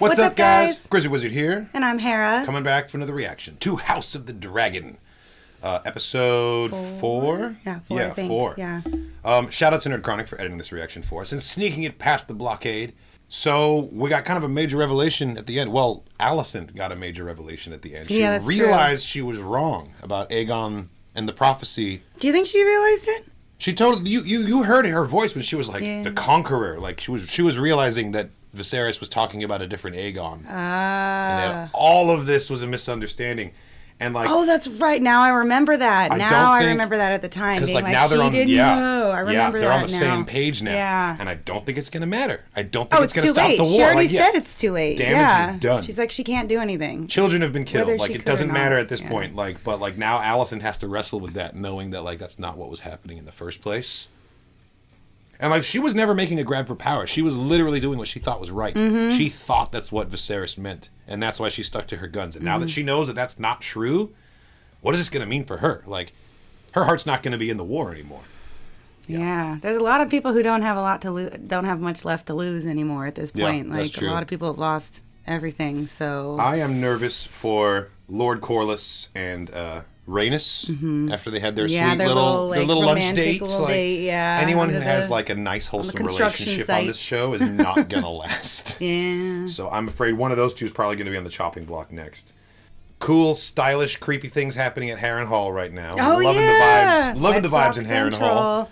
What's up, guys? Grizzly Wizard here. And I'm Hera. Coming back for another reaction to House of the Dragon. Episode 4? Yeah, 4, I think. 4. Yeah. Shout out to Nerd Chronic for editing this reaction for us and sneaking it past the blockade. So, we got kind of a major revelation at the end. Well, Alicent got a major revelation at the end. She that's realized she was wrong about Aegon and the prophecy. Do you think she realized it? She told you heard her voice when she was like the conqueror. Like she was realizing that Viserys was talking about a different Aegon. And that all of this was a misunderstanding. And like, oh, that's right. Now I remember that. I remember that at the time. Because like now they're on know. I remember they're that on the same page now. Yeah. And I don't think it's gonna matter. I don't think it's gonna too stop late. the war. She already said it's too late. Damage is done. She's like, she can't do anything. Children have been killed. Whether like she it could or doesn't not. matter at this point. Like, but like now Alicent has to wrestle with that, knowing that like that's not what was happening in the first place. And, like, she was never making a grab for power. She was literally doing what she thought was right. Mm-hmm. She thought that's what Viserys meant. And that's why she stuck to her guns. And now that she knows that that's not true, what is this going to mean for her? Like, her heart's not going to be in the war anymore. Yeah. There's a lot of people who don't have a lot to don't have much left to lose anymore at this point. Yeah, like, that's true. A lot of people have lost everything, so... I am nervous for Lord Corlys and Rhaenys after they had their sweet little lunch dates. Anyone who has like a nice wholesome relationship on this show is not gonna last. Yeah. So I'm afraid one of those two is probably gonna be on the chopping block next. Cool, stylish, creepy things happening at Haron Hall right now. Oh, Loving the vibes in Haron Hall.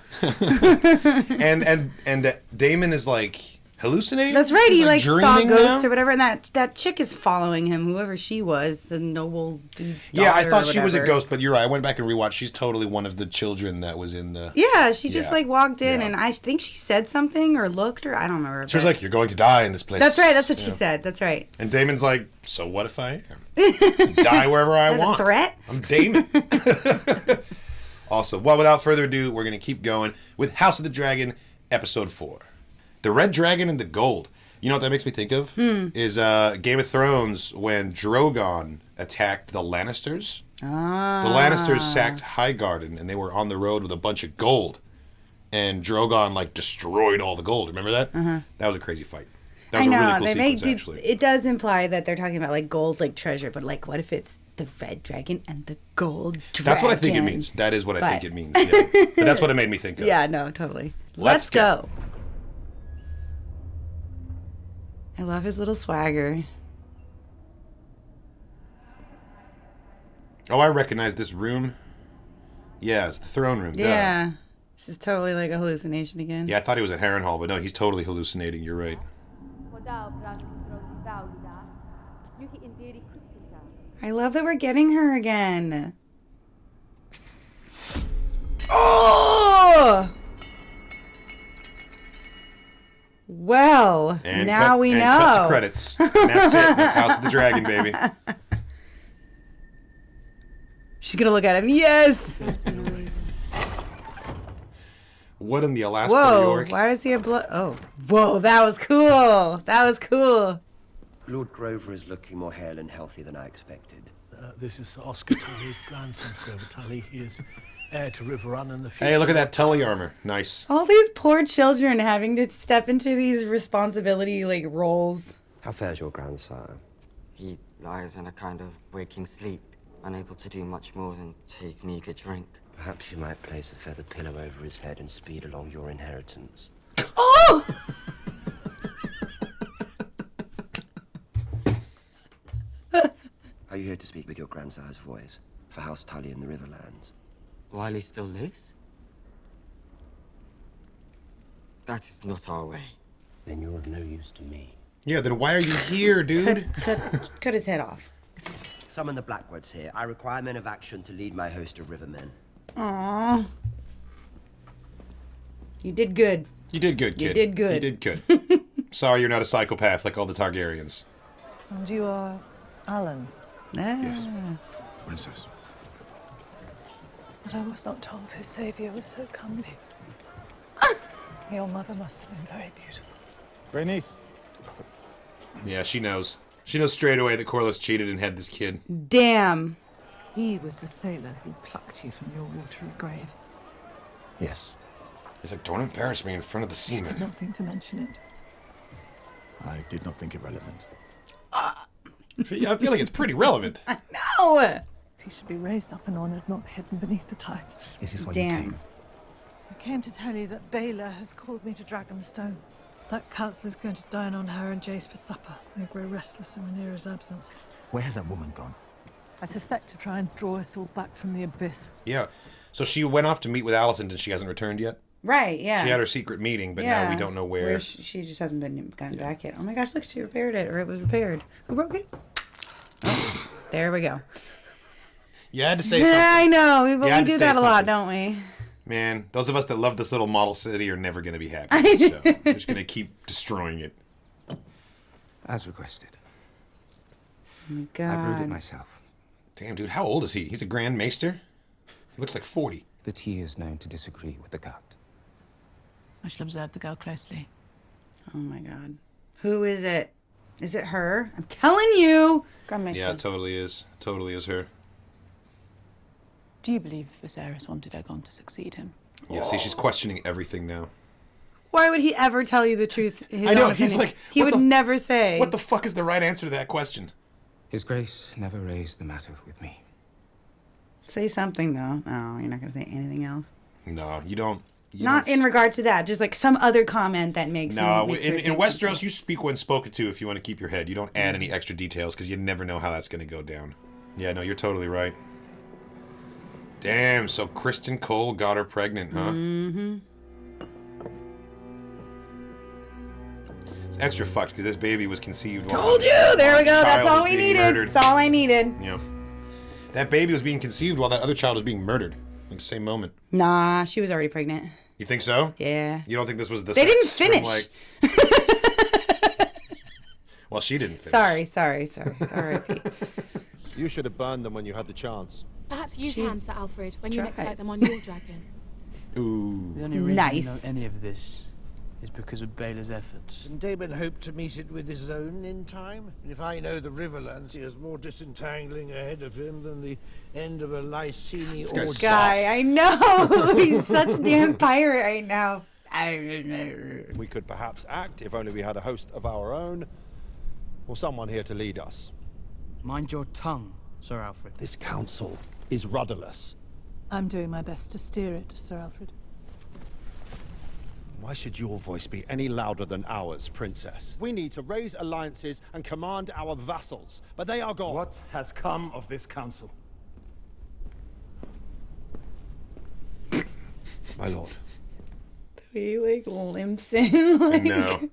and Daemon is like hallucinating. That's right. He like saw ghosts now? or whatever, and that chick is following him, whoever she was, the noble dude's daughter. Yeah, I thought she was a ghost, but you're right. I went back and rewatched. She's totally one of the children that was in the. Yeah, she just like walked in, and I think she said something or looked, or I don't remember. She was like, "You're going to die in this place." That's right. That's what she said. That's right. And Daemon's like, "So what if I am? Die wherever I want." A threat? I'm Daemon. Awesome. Well, without further ado, we're gonna keep going with House of the Dragon, Episode 4, the Red Dragon and the Gold. You know what that makes me think of? Is Game of Thrones when Drogon attacked the Lannisters. The Lannisters sacked Highgarden, and they were on the road with a bunch of gold. And Drogon, like, destroyed all the gold. Remember that? That was a crazy fight. That was a really cool sequence, actually. It does imply that they're talking about, like, gold, like, treasure. But, like, what if it's the Red Dragon and the Gold Dragon? That's what I think it means. That is what I think it means. Yeah. But that's what it made me think of. Yeah, no, totally. Let's go. I love his little swagger. Oh, I recognize this room. Yeah, it's the throne room. Yeah. Duh. This is totally like a hallucination again. Yeah, I thought he was at Haron Hall, but no, he's totally hallucinating. You're right. I love that we're getting her again. Oh! Well, and now we know. Cut to credits. And that's it. That's House of the Dragon, baby. She's gonna look at him. Yes. What in the Alaska, Whoa! New York? Why does he have blood? Oh, whoa! That was cool. That was cool. Lord Grover is looking more hale and healthy than I expected. This is Oscar Tully, grandson of Grover Tully. He is heir to Riverrun and the future. Hey, look at that Tully armor. Nice. All these poor children having to step into these responsibility like roles. How fares your grandsire? He lies in a kind of waking sleep, unable to do much more than take meager drink. Perhaps you might place a feather pillow over his head and speed along your inheritance. Oh! Are you here to speak with your grandsire's voice for House Tully in the Riverlands? While he still lives? That is not our way. Then you're of no use to me. Yeah, then why are you here, dude? Cut his head off. Summon the Blackwoods here. I require men of action to lead my host of rivermen. Aww. You did good. You did good, kid. You did good. You did good. Sorry you're not a psychopath like all the Targaryens. And you are Alan. Yes. Princess. But I was not told his saviour was so comely. Your mother must have been very beautiful. Rhaenys. Yeah, she knows. She knows straight away that Corlys cheated and had this kid. Damn. He was the sailor who plucked you from your watery grave. Yes. He's like, don't embarrass me in front of the Did seamen. not think to mention it. I did not think it relevant. I feel like it's pretty relevant. No! He should be raised up and honored, not hidden beneath the tides. Is this why you Damn. came? I came to tell you that Baylor has called me to Dragonstone. That councillor's going to dine on her and Jace for supper. They grow restless in Rhaenyra's absence. Where has that woman gone? I suspect to try and draw us all back from the abyss. Yeah. So she went off to meet with Alicent and she hasn't returned yet? Right, yeah. She had her secret meeting, but now we don't know where. She just hasn't been gotten back yet. Oh my gosh, look, she repaired it, or it was repaired. Who broke it? Oh, there we go. You had to say something. I know, but had we to do say that a lot, something. don't we? Man, those of us that love this little model city are never going to be happy with this show. We're just going to keep destroying it. As requested. Oh my I brewed it God. myself. Damn, dude, how old is he? He's a Grand Maester? He looks like 40. That he is known to disagree with the gut. I shall observe the girl closely. Oh my God. Who is it? Is it her? I'm telling you! Grandmaster. Yeah, it totally is. Totally is her. Do you believe Viserys wanted Aegon to succeed him? Yeah, see, she's questioning everything now. Why would he ever tell you the truth? His I know, own he's opinion? like, He what would the- never say. What the fuck is the right answer to that question? His Grace never raised the matter with me. Say something, though. No, you're not going to say anything else. No, you don't. Not in regard to that. Just like some other comment that makes No, makes in her think Westeros, something. you speak when spoken to if you want to keep your head. You don't add any extra details because you never know how that's going to go down. Yeah, no, you're totally right. Damn, so Kristen Cole got her pregnant, huh? Mm-hmm. It's extra fucked because this baby was conceived while Told you! There we go. child That's all was we being needed. murdered. That's all I needed. Yeah. That baby was being conceived while that other child was being murdered. Like the same moment. Nah, she was already pregnant. You think so? Yeah. You don't think this was the They didn't sex from, finish. like... Well, she didn't finish. Sorry. R.I.P. You should have burned them when you had the chance. Perhaps you She can, Sir Alfred, when you next tried. sight them on your dragon. Ooh. The only reason Nice. we know any of this is because of Baylor's efforts. And Daemon hoped to meet it with his own in time. If I know the riverlands, he has more disentangling ahead of him than the end of a Lysini guy's orgy. sauced. Guy, I know. He's such a damn pirate right now. We could perhaps act if only we had a host of our own, or someone here to lead us. Mind your tongue, Sir Alfred. This council is rudderless. I'm doing my best to steer it, Sir Alfred. Why should your voice be any louder than ours, Princess? We need to raise alliances and command our vassals, but they are gone. What has come of this council? My lord. He like limps in. Like... No.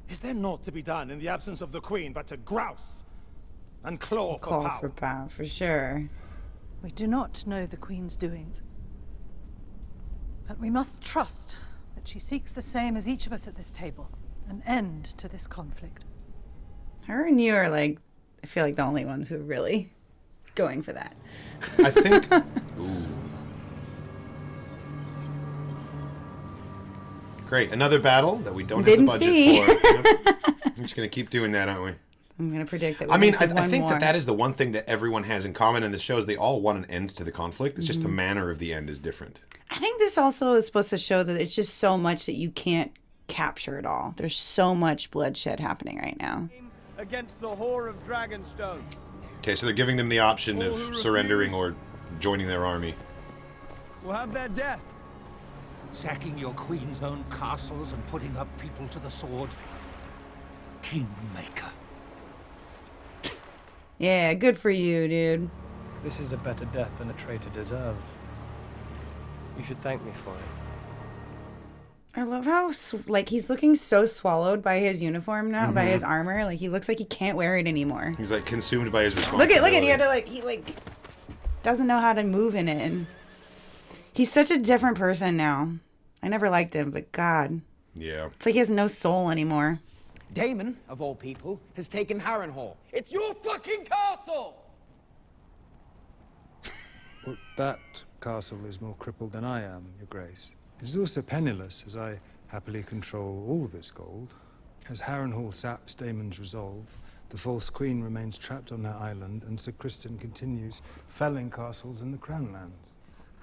Is there naught to be done in the absence of the Queen but to grouse and claw for Call power? for power, for sure. We do not know the Queen's doings. But we must trust that she seeks the same as each of us at this table. An end to this conflict. Her and you are like, I feel like the only ones who are really going for that. I think... Ooh. Great. Another battle that we don't Didn't have the budget see. for. Yep. I'm just going to keep doing that, aren't we? I'm going to predict that. I mean, I one think more. that is the one thing that everyone has in common in the show is they all want an end to the conflict. It's just the manner of the end is different. I think this also is supposed to show that it's just so much that you can't capture it all. There's so much bloodshed happening right now. Against the whore of Dragonstone. Okay, so they're giving them the option of surrendering or joining their army. Will have their death. Sacking your queen's own castles and putting up people to the sword. Kingmaker. Yeah, good for you, dude. This is a better death than a traitor deserves. You should thank me for it. I love how like he's looking so swallowed by his uniform now, by his armor. Like he looks like he can't wear it anymore. He's like consumed by his Look responsibility. at he had to like he like doesn't know how to move in it. And he's such a different person now. I never liked him, but God, Yeah. it's like he has no soul anymore. Daemon, of all people, has taken Haron Hall. It's your fucking castle! Well, that castle is more crippled than I am, Your Grace. It is also penniless, as I happily control all of its gold. As Haron Hall saps Daemon's resolve, the false queen remains trapped on her island, and Sir Criston continues felling castles in the Crown Lands.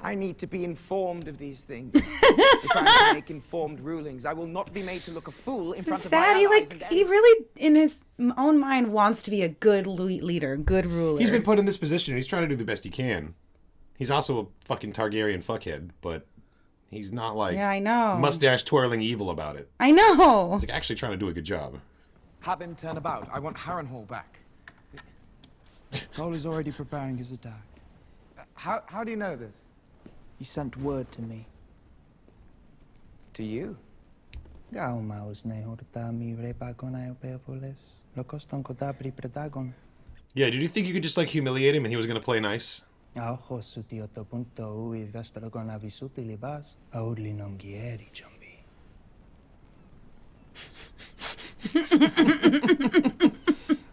I need to be informed of these things. If I am to make informed rulings, I will not be made to look a fool in front of my Sad. allies and He really, in his own mind, wants to be a good leader, good ruler. He's been put in this position, and he's trying to do the best he can. He's also a fucking Targaryen fuckhead, but he's not like Yeah, I know. mustache twirling evil about it. I know. He's like actually trying to do a good job. Have him turn about. I want Haron Hall back. Cole is already preparing his attack. How do you know this? He sent word to me. To you? Yeah, did you think you could just like humiliate him and he was gonna play nice?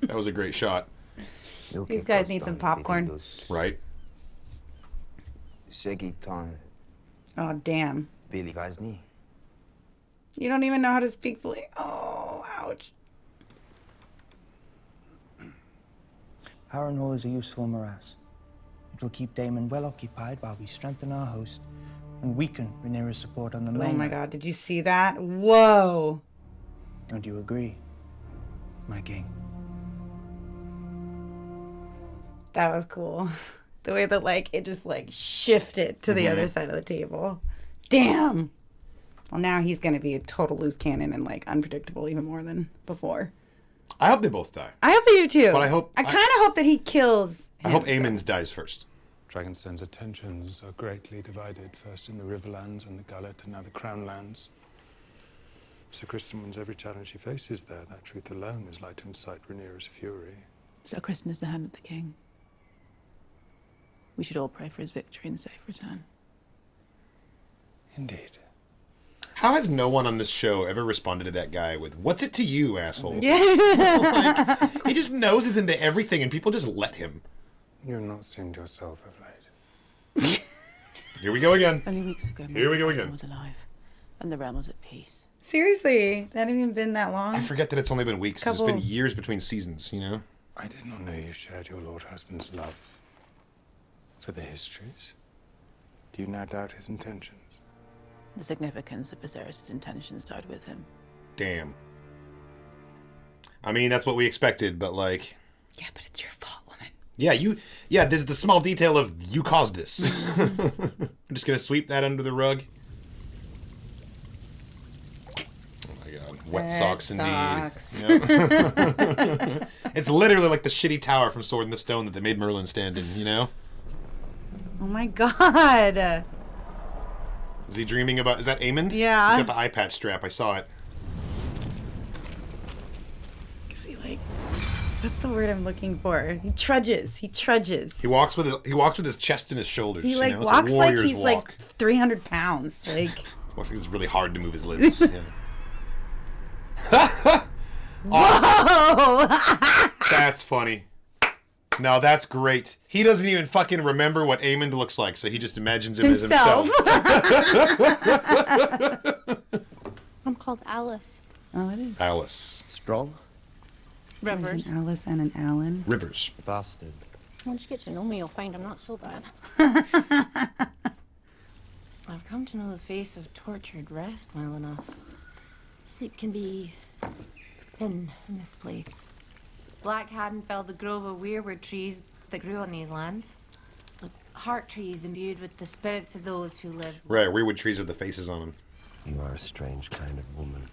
That was a great shot. These guys need some popcorn. Right? Oh, damn. You You don't even know how to speak fully. Oh, ouch. Haron Hall is a useful morass. It will keep Daemon well occupied while we strengthen our host and weaken Rhaenyra's support on the mainland. Oh my god, did you see that? Whoa. Don't you agree, my king? That was cool. The way that, like, it just, like, shifted to the Mhm. other side of the table. Damn. Well, now he's going to be a total loose cannon and, like, unpredictable even more than before. I hope they both die. I hope they do, too. But I kind of hope that he kills I hope Aemond dies first. Dragonstone's attentions are greatly divided, first in the riverlands and the gullet, and now the crown lands. Sir Criston wins every challenge he faces there. That truth alone is like to incite Rhaenyra's fury. Sir Criston is the hand of the king. We should all pray for his victory and safe return. Indeed. How has no one on this show ever responded to that guy with, "What's it to you, asshole?" Yeah. Like, he just noses into everything and people just let him. You're not seemed yourself of late. Here we go again. Only weeks ago, Here we go my again. husband was alive, and the realm was at peace. Seriously, that hasn't even been that long. I forget that it's only been weeks, 'cause it's Couple- been years between seasons, you know? I did not know you shared your lord husband's love for the histories. Do you now doubt his intentions? The significance of Viserys' intentions died with him. Damn. I mean, that's what we expected, but like... Yeah, but it's your fault, woman. Yeah, there's the small detail of, you caused this. I'm just gonna sweep that under the rug. Oh my god. Wet socks indeed. Yep. It's literally like the shitty tower from Sword in the Stone that they made Merlin stand in, you know? Oh my god. Is he dreaming about... Is that Aemond? Yeah. He's got the eye patch strap. I saw it. Is he like... What's the word I'm looking for? He trudges. He trudges. He walks with his chest and his shoulders. He like you know? walks it's a like warrior's he's walk. like 300 pounds. Like... Walks like it's really hard to move his limbs. Yeah. Whoa! That's funny. No, that's great. He doesn't even fucking remember what Aemond looks like, so he just imagines him as himself. I'm called Alice. Oh, it is. Alice. Strong? There's Rivers. an Alice and an Alan. Rivers. Bastard. Once you get to know me, you'll find I'm not so bad. I've come to know the face of tortured rest well enough. Sleep can be thin in this place. Black hadn't felled the grove of weirwood trees that grew on these lands. With heart trees imbued with the spirits of those who live. Right, weirwood trees with the faces on them. You are a strange kind of woman.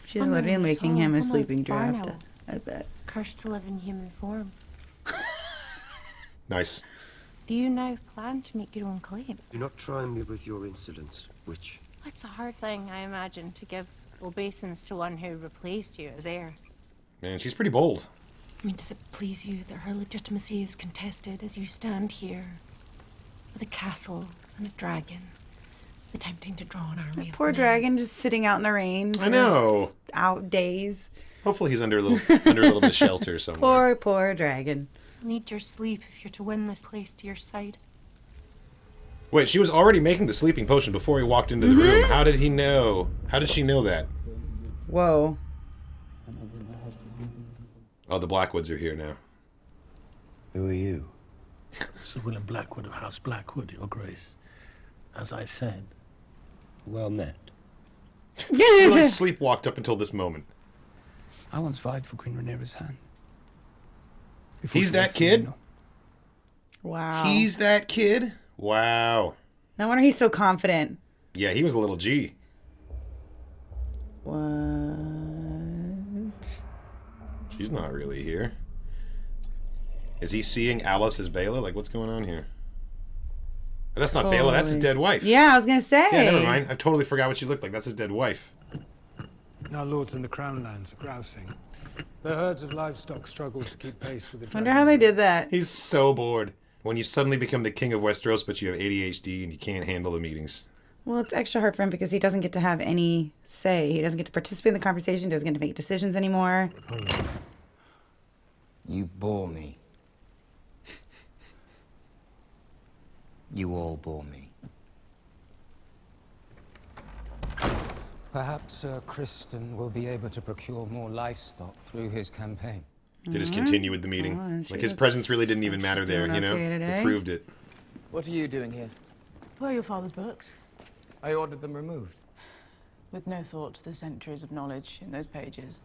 She's literally making him a sleeping Barno. draft. I bet. Cursed to live in human form. Nice. Do you now plan to make your own claim? Do not try me with your insolence, witch. It's a hard thing, I imagine, to give obeisance to one who replaced you as heir. Man, she's pretty bold. I mean, does it please you that her legitimacy is contested as you stand here with a castle and a dragon, attempting to draw an army of Poor men? dragon just sitting out in the rain. I know. Out days. Hopefully he's under a little bit of shelter somewhere. Poor dragon. Need your sleep if you're to win this place to your side. Wait, she was already making the sleeping potion before he walked into the room. How did he know? How did she know that? Whoa. Oh, the Blackwoods are here now. Who are you? Sir William Blackwood of House Blackwood, Your Grace. As I said. Well met. He like sleepwalked up until this moment. I once vied for Queen Rhaenyra's hand. He's that kid? Wow. He's that kid? Wow. No wonder he's so confident. Yeah, he was a little G. What? She's not really here. Is he seeing Alice as Baela? Like, what's going on here? That's not Baela, that's his dead wife. Yeah, I was going to say. Yeah, never mind. I totally forgot what she looked like. That's his dead wife. Our lords in the Crown Lands are grousing. Their herds of livestock struggle to keep pace with the Wonder how they did that. He's so bored. When you suddenly become the king of Westeros, but you have ADHD and you can't handle the meetings. Well, it's extra hard for him because he doesn't get to have any say. He doesn't get to participate in the conversation, doesn't get to make decisions anymore. You bore me. You all bore me. Perhaps Kristen will be able to procure more livestock through his campaign. They just continue with the meeting. Oh, Like, his presence really didn't even matter there, you know? It proved it. What are you doing here? Where are your father's books? I ordered them removed. With no thought to the centuries of knowledge in those pages.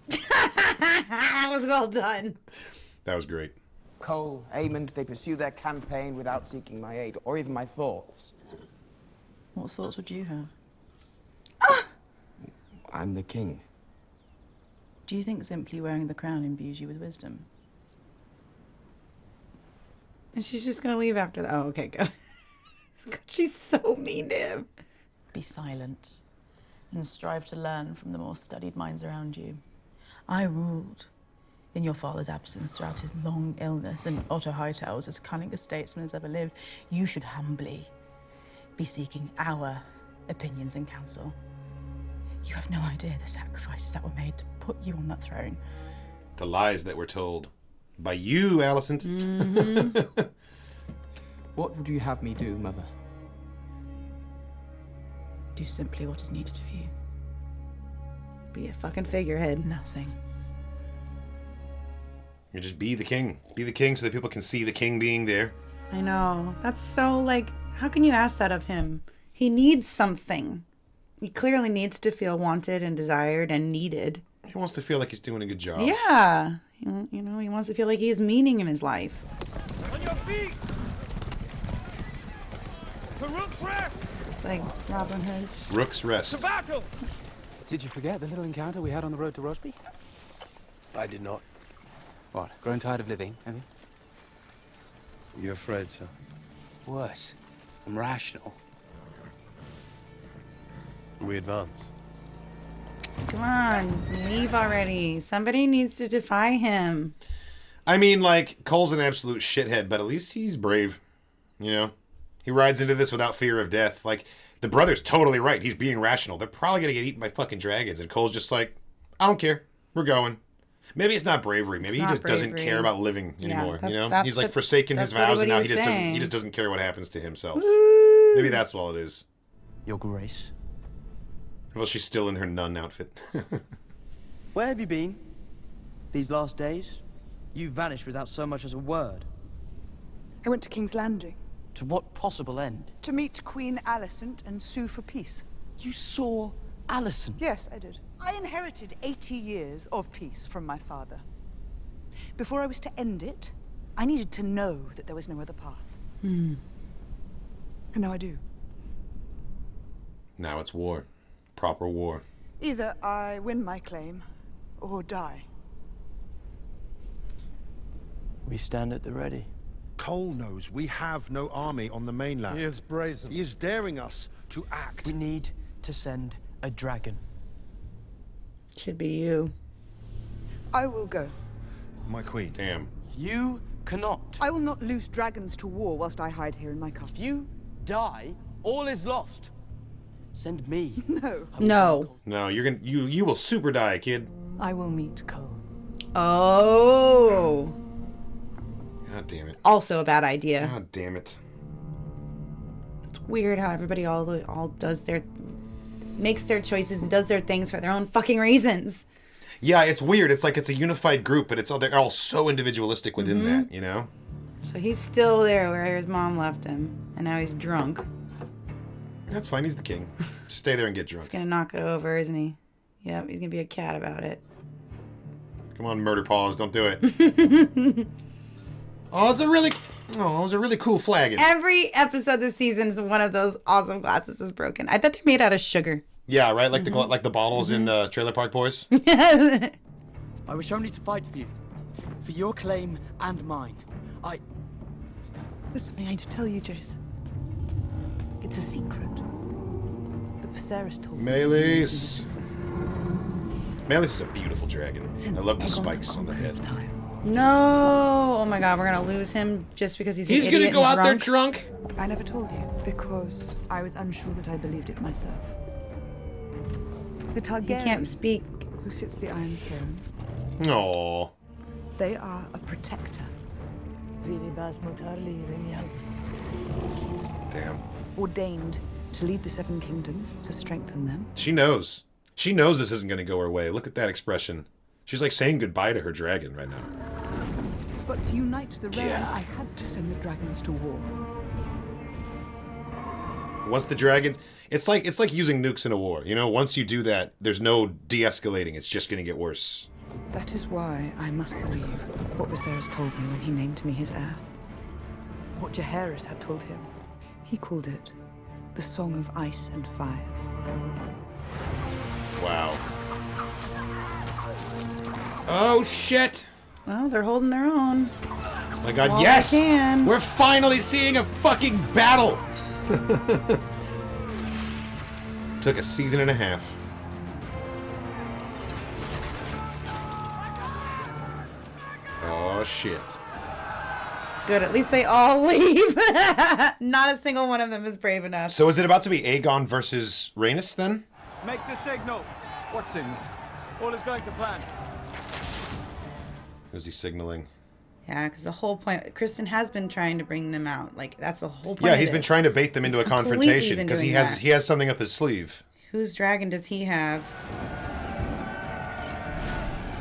That was well done. That was great. Cole, Aemond, they pursue their campaign without seeking my aid, or even my thoughts. What thoughts would you have? I'm the king. Do you think simply wearing the crown imbues you with wisdom? And she's just going to leave after that. Oh, okay, good. She's so mean to him. Be silent and strive to learn from the more studied minds around you. I ruled in your father's absence throughout his long illness, and Otto Hightower was as cunning a statesman as ever lived. You should humbly be seeking our opinions and counsel. You have no idea the sacrifices that were made to put you on that throne. The lies that were told by you, Alicent. Mm-hmm. What would you have me do, Mother? Do simply what is needed of you. Be a fucking figurehead. Nothing. You just be the king. Be the king so that people can see the king being there. I know. That's so, like, how can you ask that of him? He needs something. He clearly needs to feel wanted and desired and needed. He wants to feel like he's doing a good job. Yeah. You know, he wants to feel like he has meaning in his life. On your feet! To Rook's Rest! It's like Robin Hood. Rook's Rest. To battle! Did you forget the little encounter we had on the road to Rosby? I did not. What, grown tired of living, have you? You afraid, sir? Worse. I'm rational. We advance. Come on, leave already. Somebody needs to defy him. I mean, like, Cole's an absolute shithead, but at least he's brave. You know? He rides into this without fear of death. Like, the brother's totally right. He's being rational. They're probably going to get eaten by fucking dragons. And Cole's just like, I don't care. We're going. Maybe it's not bravery. Maybe he just doesn't care about living anymore. You know? He's like forsaken his vows and now he just doesn't care what happens to himself. Woo! Maybe that's all it is. Your Grace. Well, she's still in her nun outfit. Where have you been? These last days? You vanished without so much as a word. I went to King's Landing. To what possible end? To meet Queen Alicent and sue for peace. You saw Alicent? Yes, I did. I inherited 80 years of peace from my father. Before I was to end it, I needed to know that there was no other path. And now I do. Now it's war. Proper war. Either I win my claim, or die. We stand at the ready. Cole knows we have no army on the mainland. He is brazen. He is daring us to act. We need to send a dragon. Should be you. I will go. My queen. Damn. You cannot. I will not lose dragons to war whilst I hide here in my castle. If you die, all is lost. Send me. No. No. No, you will super die, kid. I will meet Cole. Oh. God damn it. Also a bad idea. God damn it. It's weird how everybody all does makes their choices and does their things for their own fucking reasons. Yeah, it's weird. It's like it's a unified group, but they're all so individualistic within that, you know? So he's still there where his mom left him, and now he's drunk. That's fine. He's the king. Just stay there and get drunk. He's gonna knock it over, isn't he? Yep, he's gonna be a cat about it. Come on, murder paws. Don't do it. Oh, it's a really cool flagon. Every episode this season is one of those awesome glasses is broken. I bet they're made out of sugar. Yeah, right? Like the bottles in Trailer Park Boys? I wish only to fight for you. For your claim and mine. There's something I need to tell you, Jace. It's a secret. But Viserys told me. Meleys. Meleys is a beautiful dragon. I love the spikes on the head. No! Oh my god, we're gonna lose him just because he's an idiot gonna go and out there drunk? I never told you because I was unsure that I believed it myself. The Targaryen He can't speak. who sits the Iron Throne, Aww. they are a protector. Damn. Ordained to lead the Seven Kingdoms, to strengthen them. She knows. She knows this isn't going to go her way. Look at that expression. She's like saying goodbye to her dragon right now. But to unite the realm, I had to send the dragons to war. Once the dragons... It's like using nukes in a war. You know, once you do that, there's no de-escalating. It's just going to get worse. That is why I must believe what Viserys told me when he named me his heir. What Jaehaerys had told him. He called it the Song of Ice and Fire. Wow. Oh, shit! Well, they're holding their own. Oh my god, Well, yes! they can. We're finally seeing a fucking battle! Took a season and a half. Oh, shit. Good, at least they all leave. Not a single one of them is brave enough. So is it about to be Aegon versus Rhaenys then? Make the signal. What signal? All is going to plan. Who's he signaling? Yeah, because the whole point, Kristen has been trying to bring them out. Like, that's the whole point Yeah, of he's been this. trying to bait them into He's a completely confrontation been because he doing has something up his sleeve. Whose dragon does he have?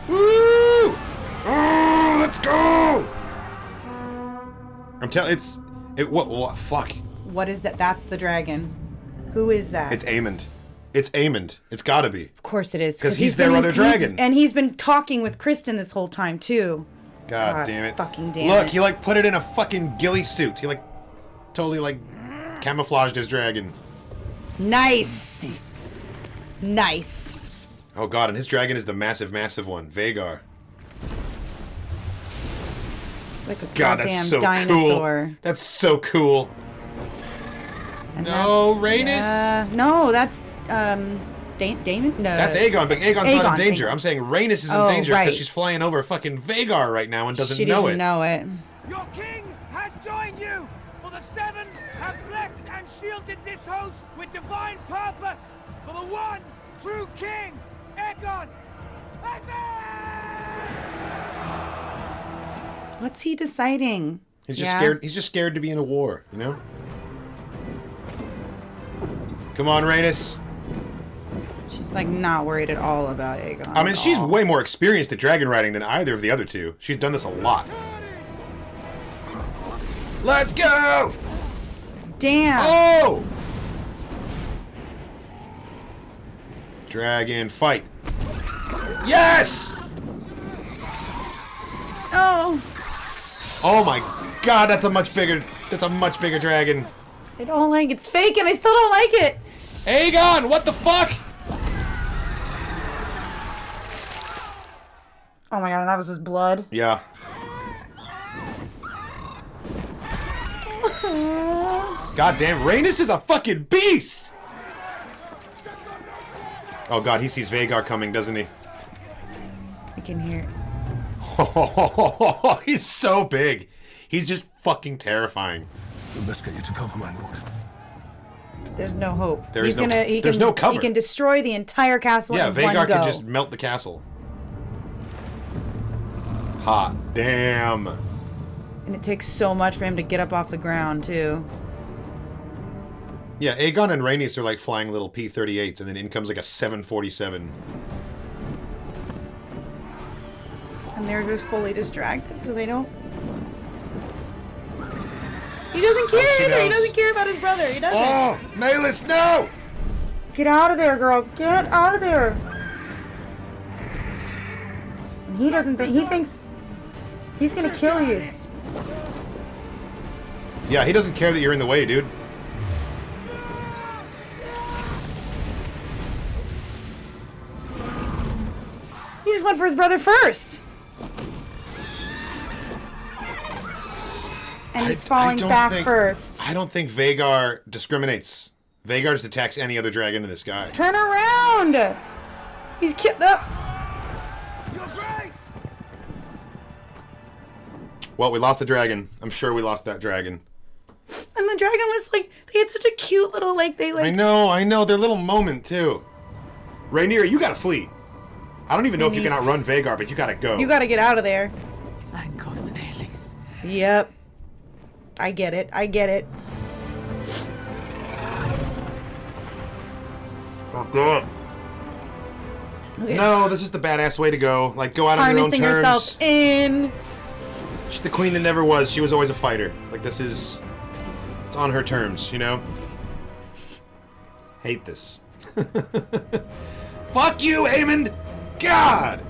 Woo! Oh, let's go! I'm telling what fuck. What is that? That's the dragon. Who is that? It's Aemond. It's Aemond. It's gotta be. Of course it is. Because he's their other dragon. And he's been talking with Kristen this whole time, too. God damn it. Fucking damn Look, it. he like put it in a fucking ghillie suit. He like totally like camouflaged his dragon. Nice. Nice. Oh god, and his dragon is the massive one, Vhagar. It's like a God, goddamn that's so dinosaur. cool. That's so cool. And No, Rhaenys. No, that's Daemon. No, That's Aegon, but Aegon's not in Aegon, danger. Aegon. I'm saying Rhaenys is in Oh, danger because right. she's flying over fucking Vhagar right now and doesn't She know doesn't it. know it. Your king has joined you, for the Seven have blessed and shielded this host with divine purpose, for the one true king, Aegon. What's he deciding? He's just scared. He's just scared to be in a war, you know? Come on, Rhaenys. She's like not worried at all about Aegon. I mean, at she's all. way more experienced at dragon riding than either of the other two. She's done this a lot. Let's go! Damn. Oh! Dragon fight. Yes! Oh! Oh my god, that's a much bigger dragon. I don't like it's fake and I still don't like it. Aegon, what the fuck? Oh my god, and that was his blood. Yeah. God damn, Rhaenys is a fucking beast! Oh god, he sees Vhagar coming, doesn't he? I can hear it. He's so big. He's just fucking terrifying. We must get you to cover, my lord. There's no hope. There's no cover. He can destroy the entire castle Yeah, in Vhagar one go. can just melt the castle. Hot damn. And it takes so much for him to get up off the ground, too. Yeah, Aegon and Rhaenys are like flying little P-38s, and then in comes like a 747. And they're just fully distracted, so they don't... He doesn't care either. He doesn't care about his brother. He doesn't. Oh, Maelys, no! Get out of there, girl. Get out of there. And he doesn't think... He thinks he's gonna kill you. Yeah, he doesn't care that you're in the way, dude. He just went for his brother first. And he's falling back first. I don't think Vhagar discriminates. Vhagar just attacks any other dragon in the sky. Turn around! He's killed up. Well, we lost the dragon. I'm sure we lost that dragon. And the dragon was like, they had such a cute little, like, they like... I know. Their little moment, too. Rhaenyra, you gotta flee. I don't even know if you can outrun Vhagar, but you gotta go. You gotta get out of there. Yep. I get it. Don't do it. Okay. No, this is the badass way to go. Like, go out on your own terms. Harnessing herself in. She's the queen that never was. She was always a fighter. Like, this is... It's on her terms, you know? Hate this. Fuck you, Aemond! God!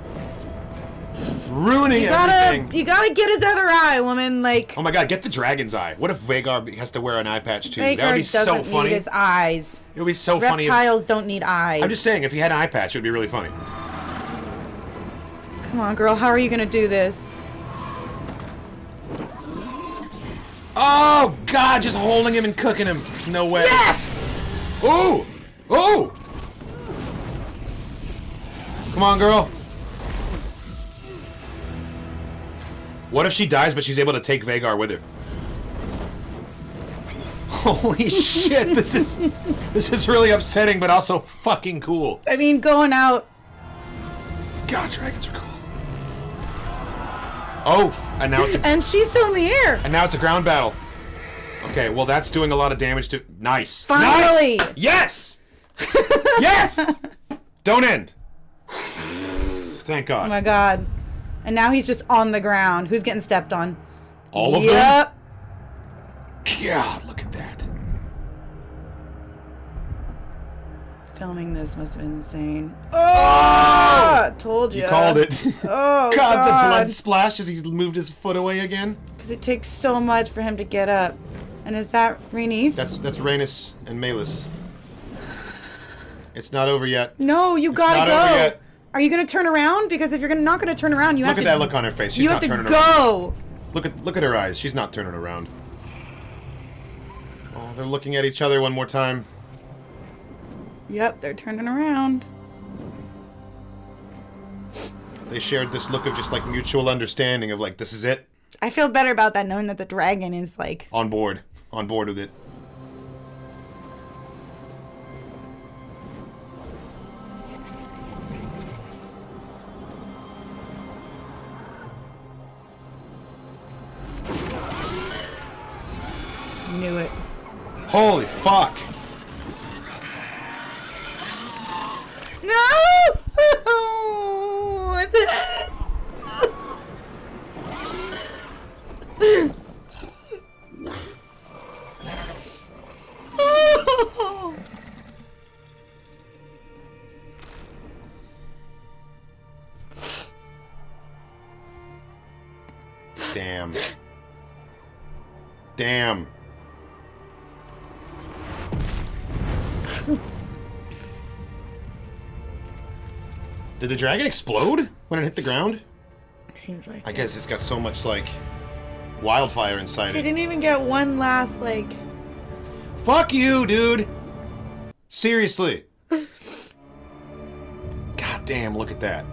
Ruining everything. You gotta get his other eye, woman. Like... Oh my god, get the dragon's eye. What if Vhagar has to wear an eye patch too? Vhagar That would be so doesn't funny. need his eyes. It would be so funny. Reptiles don't need eyes. I'm just saying, if he had an eye patch, it would be really funny. Come on, girl. How are you gonna do this? Oh god, just holding him and cooking him. No way. Yes! Ooh! Ooh! Come on, girl. What if she dies, but she's able to take Vhagar with her? Holy shit! This is really upsetting, but also fucking cool. I mean, going out. God, dragons are cool. Oh, and now it's a, and she's still in the air. And now it's a ground battle. Okay, well that's doing a lot of damage to. Nice. Finally. Nice! Yes. Yes. Don't end. Thank God. Oh my god. And now he's just on the ground. Who's getting stepped on? All of them? Yep. God, look at that. Filming this must have been insane. Oh! Told you. You called it. Oh, God, the blood splash as he's moved his foot away again. Because it takes so much for him to get up. And is that Rhaenys? That's Rhaenys and Maelys. It's not over yet. No, you gotta go. Over yet. Are you gonna turn around? Because if you're not gonna turn around, you have to. Look at that look on her face. She's you not have to turning go. Around. Look at her eyes. She's not turning around. Oh, they're looking at each other one more time. Yep, they're turning around. They shared this look of just like mutual understanding of like, this is it. I feel better about that knowing that the dragon is like on board with it. Knew it. Holy fuck. No! What's it? Damn. Damn. Did the dragon explode when it hit the ground? Seems like I guess it's got so much, like, wildfire inside She it. didn't even get one last, like... Fuck you, dude! Seriously. God damn, look at that.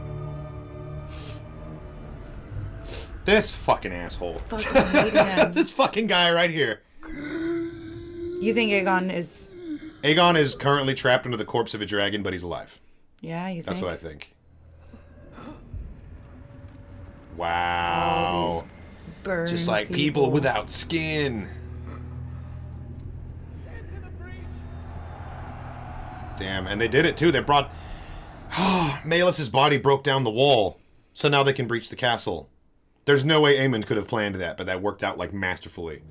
This fucking asshole. Fucking hate him. This fucking guy right here. You think Aegon is... Aegon is currently trapped under the corpse of a dragon, but he's alive. Yeah, you think? That's what I think. Wow. Just like people without skin. Damn, and they did it too. They brought... Maelys' body broke down the wall. So now they can breach the castle. There's no way Aemon could have planned that, but that worked out like masterfully.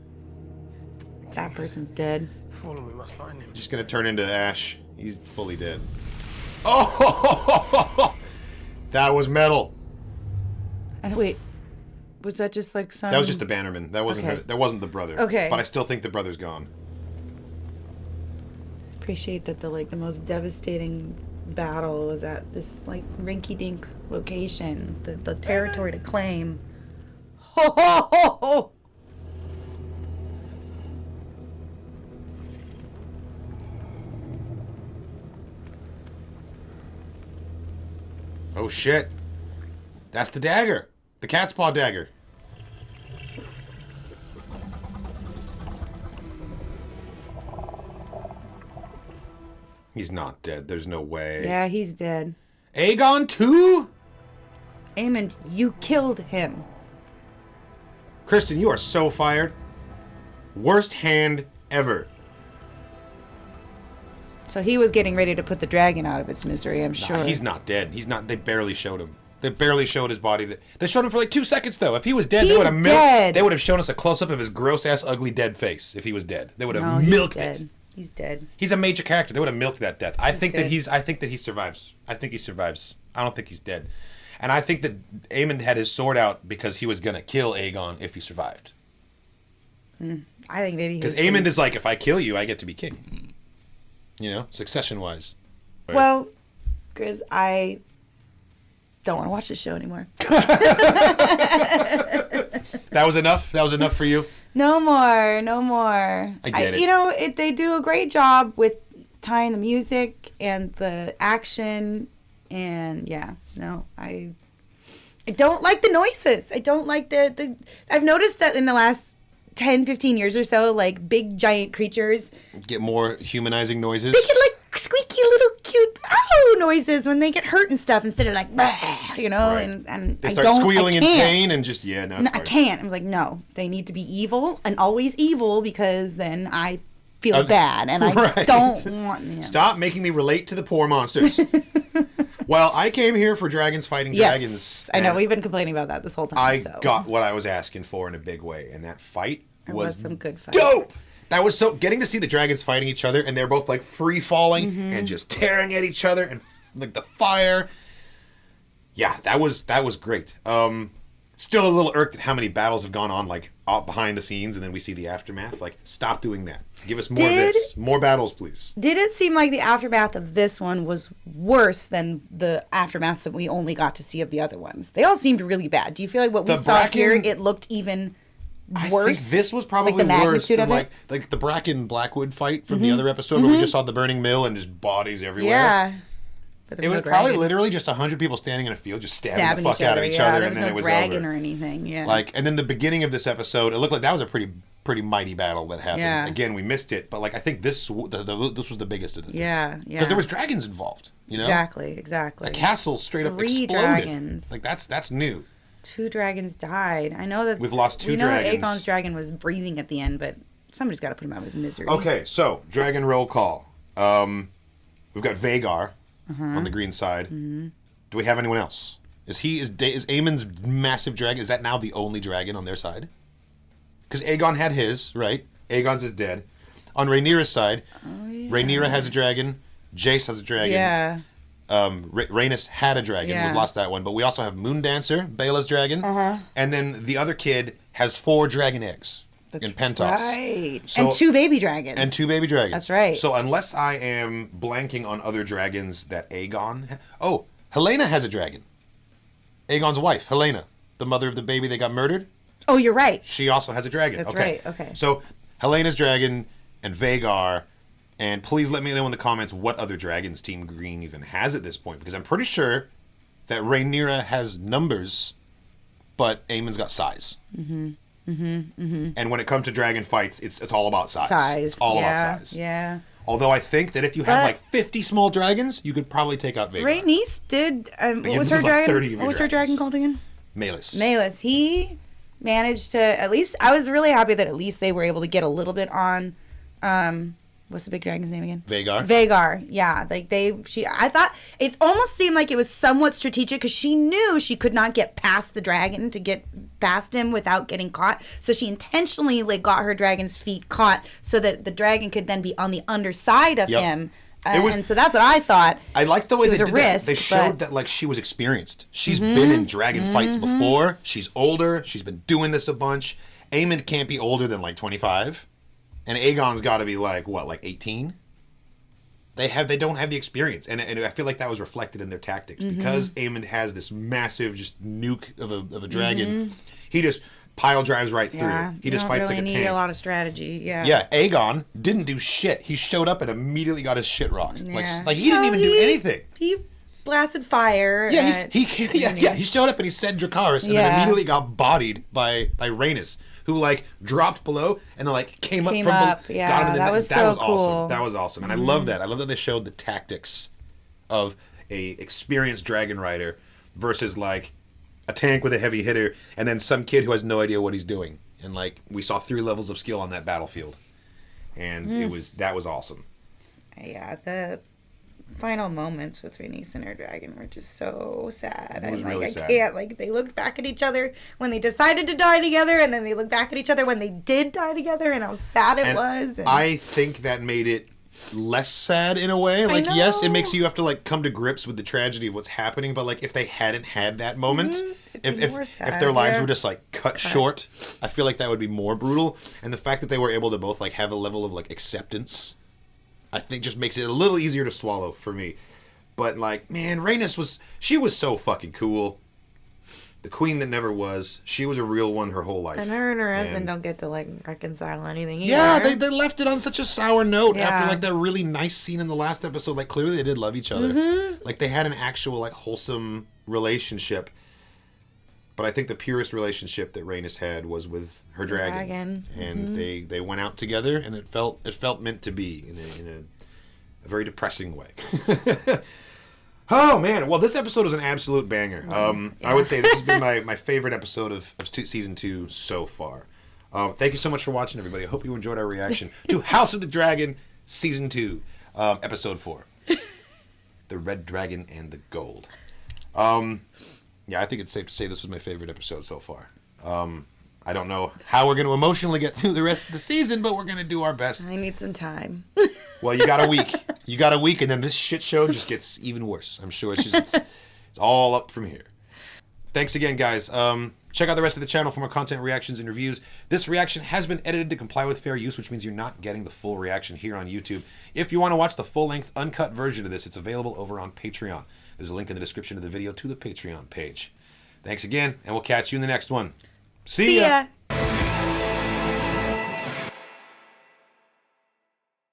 That person's dead. Follow, we must find him. Just gonna turn into ash. He's fully dead. Oh, that was And wait, was that just like some? That was just the bannerman. That wasn't her. That wasn't the brother. Okay. But I still think the brother's gone. Appreciate that the most devastating battle was at this like rinky-dink location, the territory to claim. Ho ho ho ho! Oh shit! That's the dagger, the cat's paw dagger. He's not dead. There's no way. Yeah, he's dead. Aegon too? Aemon, you killed him. Kristen, you are so fired. Worst hand ever. So he was getting ready to put the dragon out of its misery, I'm sure. Nah, he's not dead. He's not. They barely showed him. They barely showed his body. They showed him for like 2 seconds, though. If he was dead, they would have milked. They would have shown us a close-up of his gross-ass, ugly, dead face. If he was dead, they would have milked it. He's dead. He's a major character. They would have milked that death. I think that dead. he survives. I think he survives. I don't think he's dead. And I think that Aemon had his sword out because he was gonna kill Aegon if he survived. I think maybe because Aemon is like, if I kill you, I get to be king. You know, succession-wise. Well, Grizz, I don't want to watch this show anymore. That was enough. That was enough for you. No more. No more. I get it. You know, they do a great job with tying the music and the action, and yeah, no, I don't like the noises. I don't like the. I've noticed that in the last 10, 15 years or so, like big giant creatures get more humanizing noises. They get like squeaky little cute ow noises when they get hurt and stuff instead of like bah, you know, Right. and They start squealing in pain and just I can't. I'm like, no, they need to be evil and always evil because then I feel bad and I don't want. Yeah. Stop making me relate to the poor monsters. Well, I came here for dragons fighting dragons. Yes, I know. We've been complaining about that this whole time. I so. got what I was asking for in a big way, and that fight was some good fight. dope. That was so getting to see the dragons fighting each other, and they're both like free falling and just tearing at each other, and like the fire. Yeah, that was great. Still a little irked at how many battles have gone on like behind the scenes, and then we see the aftermath. Like, stop doing that. Give us more of this. More battles, please. Did it seem like the aftermath of this one was worse than the aftermaths that we only got to see of the other ones? They all seemed really bad. Do you feel like what we saw here, it looked even worse? I think this was probably worse than like the Bracken Blackwood fight from the other episode where we just saw the burning mill and just bodies everywhere. Yeah. It was probably literally just 100 people standing in a field just stabbing the fuck out of each other, and then it was over. There was no dragon or anything. Yeah. Like, and then the beginning of this episode, it looked like that was a pretty mighty battle that happened. Yeah. Again, we missed it, but like I think this was the biggest of the things. Yeah. Because there was dragons involved. You know. Exactly. A castle straight up 3 exploded. dragons. Like that's new. 2 dragons died. I know that we've lost 2 dragons. We know Aegon's dragon was breathing at the end, but somebody's got to put him out of his misery. Okay, so dragon roll call. We've got Vhagar on the green side. Mm-hmm. Do we have anyone else? Is Aemon's massive dragon? Is that now the only dragon on their side? Because Aegon had his, right? Aegon's is dead. On Rhaenyra's side, Rhaenyra has a dragon. Jace has a dragon. Yeah. Rhaenys had a dragon. Yeah. We've lost that one. But we also have Moondancer, Baela's dragon. And then the other kid has 4 dragon eggs in Pentos. Right. So, and 2 baby dragons. That's right. So unless I am blanking on other dragons that Aegon... Oh, Helena has a dragon. Aegon's wife, Helena. The mother of the baby that got murdered. Oh, you're right. She also has a dragon. That's right. Okay. So Helena's dragon and Vhagar... And please let me know in the comments what other dragons Team Green even has at this point. Because I'm pretty sure that Rhaenyra has numbers, but Aemon's got size. And when it comes to dragon fights, it's all about size. It's all about size. Yeah. Although I think that if you had like 50 small dragons, you could probably take out Vhagar. Rhaenys did. What was her dragon? What was her dragon called again? Malys. He managed to at least. I was really happy that at least they were able to get a little bit on what's the big dragon's name again? Vhagar. Vhagar, yeah. Like I thought it almost seemed like it was somewhat strategic because she knew she could not get past the dragon to get past him without getting caught. So she intentionally like got her dragon's feet caught so that the dragon could then be on the underside of him. And so that's what I thought. I like the way it was they a did risk, that. They showed that like she was experienced. She's been in dragon fights before. She's older. She's been doing this a bunch. Aemond can't be older than like 25. And Aegon's got to be like, what, like 18? They don't have the experience. And I feel like that was reflected in their tactics. Because Aemond has this massive just nuke of a dragon, he just pile drives right through. He just fights like a tank. Need a lot of strategy. Yeah. Yeah, Aegon didn't do shit. He showed up and immediately got his shit rocked. Yeah. Like he didn't even do anything. He blasted fire. Yeah, he showed up and he said Dracarys and then immediately got bodied by Rhaenys, who like dropped below and then like came up from below. Yeah, got him that was so cool. Awesome. That was awesome. And I love that. I love that they showed the tactics of a experienced dragon rider versus like a tank with a heavy hitter and then some kid who has no idea what he's doing. And like we saw 3 levels of skill on that battlefield. And that was awesome. Yeah, the final moments with Rhaenys and her dragon were just so sad. It was really sad. I can't. Like, they looked back at each other when they decided to die together, and then they looked back at each other when they did die together, and how sad it was. And I think that made it less sad in a way. Like, yes, it makes you have to like come to grips with the tragedy of what's happening, but like if they hadn't had that moment, if their lives were just like cut short, I feel like that would be more brutal. And the fact that they were able to both like have a level of like acceptance, I think just makes it a little easier to swallow for me. But like, man, Rhaenys was so fucking cool. The queen that never was. She was a real one her whole life. And her and her husband don't get to like reconcile anything either. Yeah, they left it on such a sour note after like that really nice scene in the last episode. Like clearly they did love each other. Like they had an actual like wholesome relationship. But I think the purest relationship that Rhaenys had was with her dragon. And they went out together, and it felt meant to be in a very depressing way. Oh man! Well, this episode was an absolute banger. I would say this has been my favorite episode of season 2 so far. Thank you so much for watching, everybody. I hope you enjoyed our reaction to House of the Dragon season 2, episode 4, The Red Dragon and the Gold. Yeah, I think it's safe to say this was my favorite episode so far. I don't know how we're going to emotionally get through the rest of the season, but we're going to do our best. I need some time. Well, you got a week. You got a week, and then this shit show just gets even worse. I'm sure it's all up from here. Thanks again, guys. Check out the rest of the channel for more content, reactions, and reviews. This reaction has been edited to comply with fair use, which means you're not getting the full reaction here on YouTube. If you want to watch the full-length, uncut version of this, it's available over on Patreon. There's a link in the description of the video to the Patreon page. Thanks again, and we'll catch you in the next one. See ya!